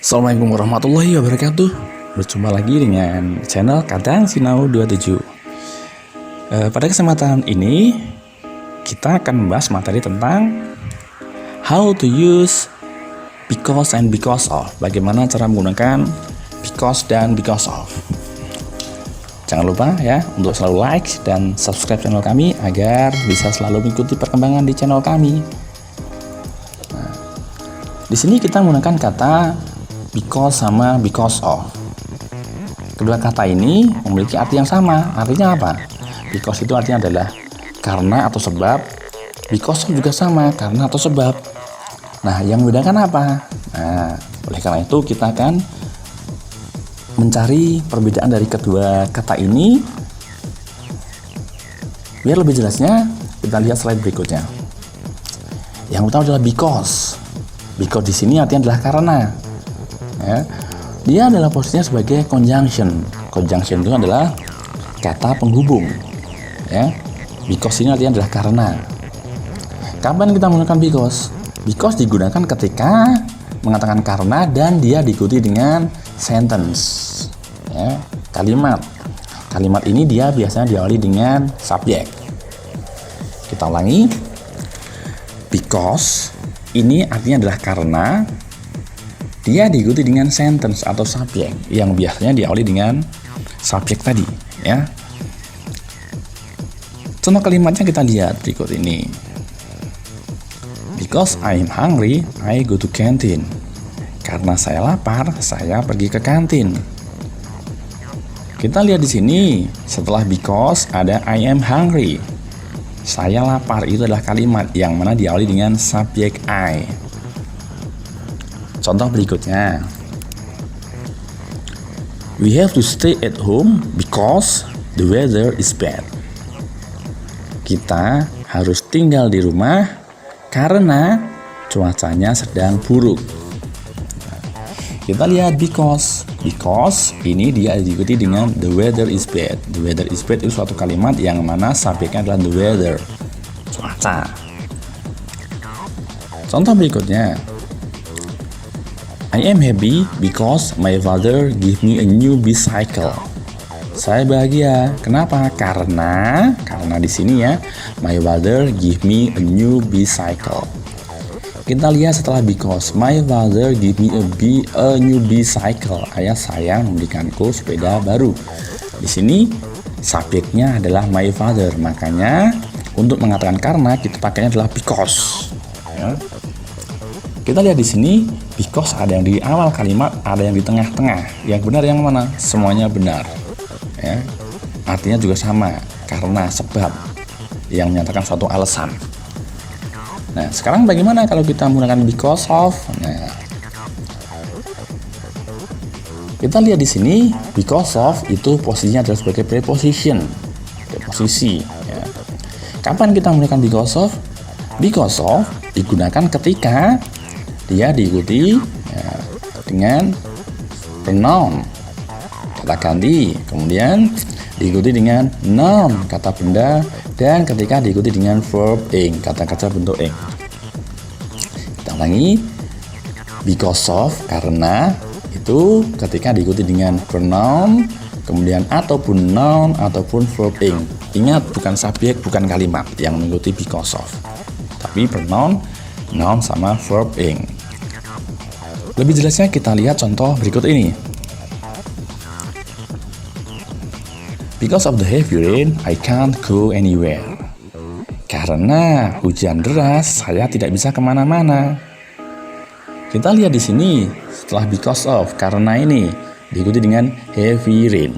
Assalamualaikum warahmatullahi wabarakatuh. Berjumpa lagi dengan channel Kadang Sinau 27. Pada kesempatan ini kita akan membahas materi tentang how to use because and because of. Bagaimana cara menggunakan because dan because of. Jangan lupa ya untuk selalu like dan subscribe channel kami agar bisa selalu mengikuti perkembangan di channel kami. Di sini kita menggunakan kata because sama because of. Kedua kata ini memiliki arti yang sama. Artinya apa? Because itu artinya adalah karena atau sebab. Because of juga sama, karena atau sebab. Nah, yang membedakan apa? Nah, oleh karena itu kita akan mencari perbedaan dari kedua kata ini. Biar lebih jelasnya, kita lihat slide berikutnya. Yang pertama adalah because. Because di sini artinya adalah karena. Ya, dia adalah posisinya sebagai conjunction. Conjunction itu adalah kata penghubung. Ya, because ini artinya adalah karena. Kapan kita menggunakan because? Because digunakan ketika mengatakan karena dan dia diikuti dengan sentence. Ya, kalimat. Kalimat ini dia biasanya diawali dengan subjek. Kita ulangi. Because ini artinya adalah karena. Dia diikuti dengan sentence atau subjek yang biasanya diawali dengan subjek tadi, ya. Contoh kalimatnya kita lihat berikut ini. Because I'm hungry, I go to canteen. Karena saya lapar, saya pergi ke kantin. Kita lihat di sini, setelah because ada I am hungry. Saya lapar itu adalah kalimat yang mana diawali dengan subjek I. Contoh berikutnya, we have to stay at home because the weather is bad. Kita harus tinggal di rumah karena cuacanya sedang buruk. Kita lihat because ini dia diikuti dengan the weather is bad. The weather is bad itu suatu kalimat yang mana subjeknya adalah the weather, cuaca. Contoh berikutnya, I am happy because my father give me a new bicycle. Saya bahagia. Kenapa? Karena di sini ya, my father give me a new bicycle. Kita lihat setelah because, my father give me a new bicycle. Ayah saya memberikanku sepeda baru. Di sini subjeknya adalah my father. Makanya untuk mengatakan karena kita pakainya adalah because. Ya. Kita lihat di sini, because ada yang di awal kalimat, ada yang di tengah-tengah. Yang benar yang mana? Semuanya benar. Ya. Artinya juga sama, karena sebab yang menyatakan suatu alasan. Nah, sekarang bagaimana kalau kita menggunakan because of? Nah, kita lihat di sini, because of itu posisinya adalah sebagai preposition, preposisi. Ya. Kapan kita menggunakan because of? Because of digunakan ketika dia diikuti ya, dengan pronoun kata ganti, kemudian diikuti dengan noun kata benda, dan ketika diikuti dengan verb ing kata kerja bentuk ing. Kita ulangi, because of karena itu ketika diikuti dengan pronoun, kemudian ataupun noun ataupun verb ing. Ingat, bukan subjek, bukan kalimat yang mengikuti because of, tapi pronoun, noun sama verb ing. Lebih jelasnya kita lihat contoh berikut ini. Because of the heavy rain, I can't go anywhere. Karena hujan deras, saya tidak bisa kemana-mana. Kita lihat di sini setelah because of, karena ini diikuti dengan heavy rain.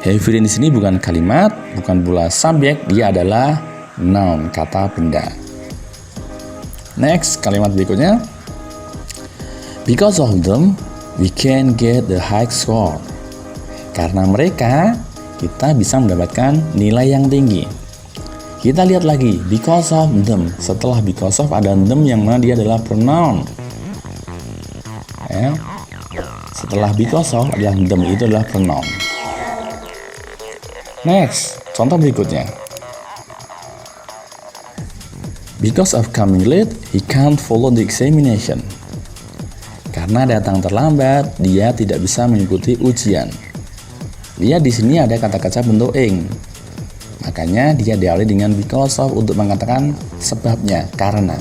Heavy rain di sini bukan kalimat, bukan pula subjek, dia adalah noun kata benda. Next, kalimat berikutnya. Because of them, we can get the high score. Karena mereka, kita bisa mendapatkan nilai yang tinggi. Kita lihat lagi, because of them. Setelah because of ada them yang mana dia adalah pronoun. Ya. Setelah because of adalah them, itu adalah pronoun. Next, contoh berikutnya. Because of coming late, he can't follow the examination. Karena datang terlambat, dia tidak bisa mengikuti ujian. Lihat di sini ada kata kerja bentuk ing. Makanya dia diawali dengan because of untuk mengatakan sebabnya, karena.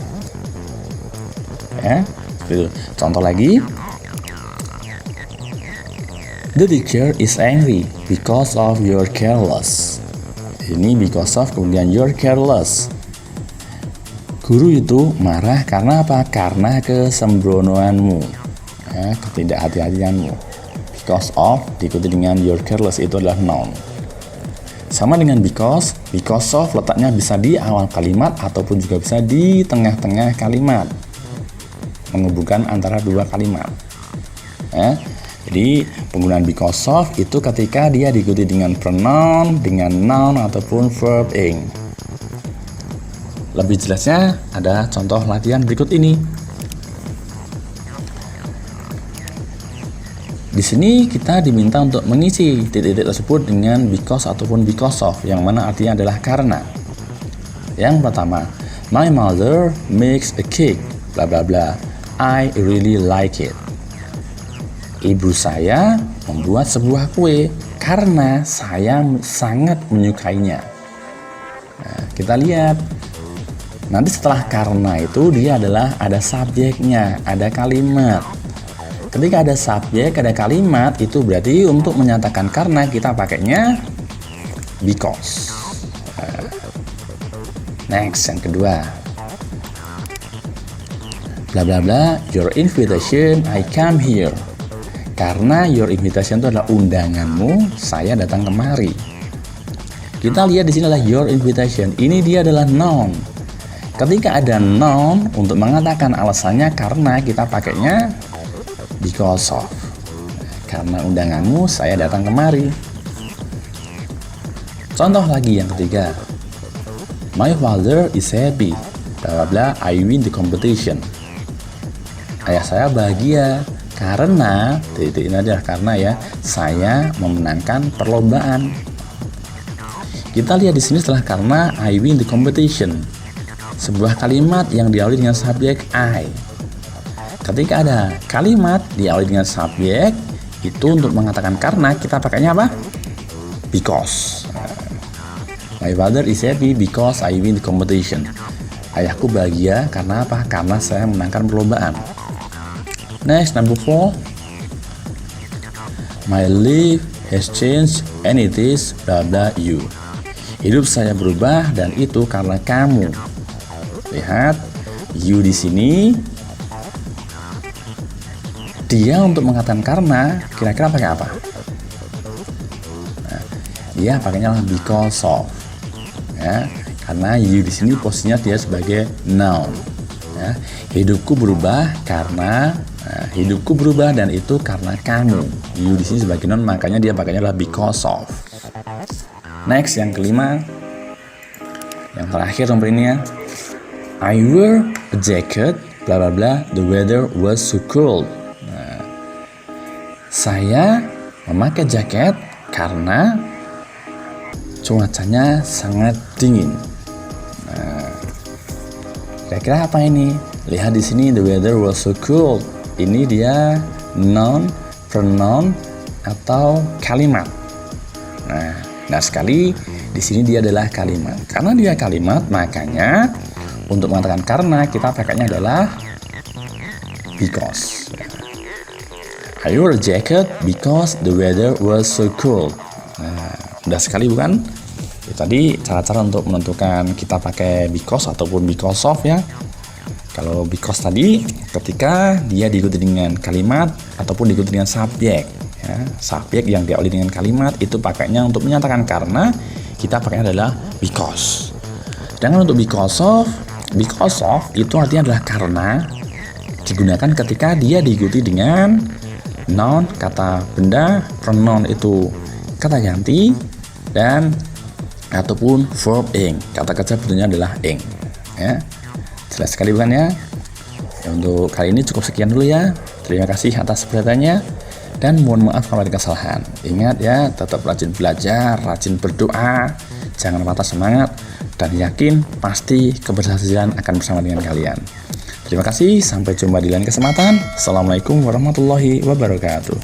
Ya, gitu. Contoh lagi. The teacher is angry because of your careless. Ini because of kemudian you're careless. Guru itu marah karena apa? Karena kesembronoanmu, ya, ketidakhati-hatianmu. Because of diikuti dengan you're careless itu adalah noun. Sama dengan because of letaknya bisa di awal kalimat ataupun juga bisa di tengah-tengah kalimat, menghubungkan antara dua kalimat. Ya, jadi penggunaan because of itu ketika dia diikuti dengan pronoun, dengan noun ataupun verb ing. Lebih jelasnya ada contoh latihan berikut ini. Di sini kita diminta untuk mengisi titik-titik tersebut dengan because ataupun because of, yang mana artinya adalah karena. Yang pertama, my mother makes a cake, bla bla bla. I really like it. Ibu saya membuat sebuah kue karena saya sangat menyukainya. Nah, kita lihat. Nanti setelah karena itu dia adalah ada subjeknya, ada kalimat. Ketika ada subjek, ada kalimat, itu berarti untuk menyatakan karena kita pakainya because. Next, yang kedua. Bla bla bla, your invitation, I come here. Karena your invitation itu adalah undanganmu, saya datang kemari. Kita lihat di sini adalah your invitation. Ini dia adalah noun. Ketika ada noun untuk mengatakan alasannya karena kita pakainya because of. Karena undanganmu saya datang kemari. Contoh lagi yang ketiga. My father is happy. Bla bla bla, I win the competition. Ayah saya bahagia karena ini adalah karena ya, saya memenangkan perlombaan. Kita lihat di sini setelah karena I win the competition. Sebuah kalimat yang diawali dengan subjek I. Ketika ada kalimat diawali dengan subjek, itu untuk mengatakan karena kita pakainya apa? Because. My father is happy because I win the competition. Ayahku bahagia karena apa? Karena saya menangkan perlombaan. Next, number 4. My life has changed and it is blah blah you. Hidup saya berubah dan itu karena kamu. Lihat, you di sini dia untuk mengatakan karena kira-kira pakai apa? Nah, dia pakainya because of. Ya, karena you di sini posisinya dia sebagai noun. Ya, hidupku berubah karena hidupku berubah dan itu karena kamu. You di sini sebagai noun, makanya dia pakainya adalah because of. Next, yang kelima, yang terakhir nomor ini ya. I wear a jacket, bla bla bla, the weather was so cold. Nah, saya memakai jaket karena cuacanya sangat dingin. Nah, kira-kira apa ini? Lihat di sini, the weather was so cold. Ini dia noun, pronoun, atau kalimat. Nah sekali di sini dia adalah kalimat. Karena dia kalimat, makanya untuk mengatakan karena kita pakainya adalah because. I wore a jacket because the weather was so cold. Nah, mudah sekali bukan? Ya, tadi cara-cara untuk menentukan kita pakai because ataupun because of ya. Kalau because tadi ketika dia diikuti dengan kalimat ataupun diikuti dengan subjek. Ya, subjek yang diawali dengan kalimat itu pakainya untuk menyatakan karena kita pakainya adalah because. Sedangkan untuk because of itu artinya adalah karena, digunakan ketika dia diikuti dengan noun, kata benda, pronoun itu kata ganti, dan ataupun verb ing, kata kerja bentuknya adalah ing. Ya, jelas sekali bukan ya? Untuk kali ini cukup sekian dulu ya. Terima kasih atas perhatiannya dan mohon maaf kalau ada kesalahan. Ingat ya, tetap rajin belajar, rajin berdoa, jangan patah semangat, dan yakin pasti keberhasilan akan bersama dengan kalian. Terima kasih, sampai jumpa di lain kesempatan. Assalamualaikum warahmatullahi wabarakatuh.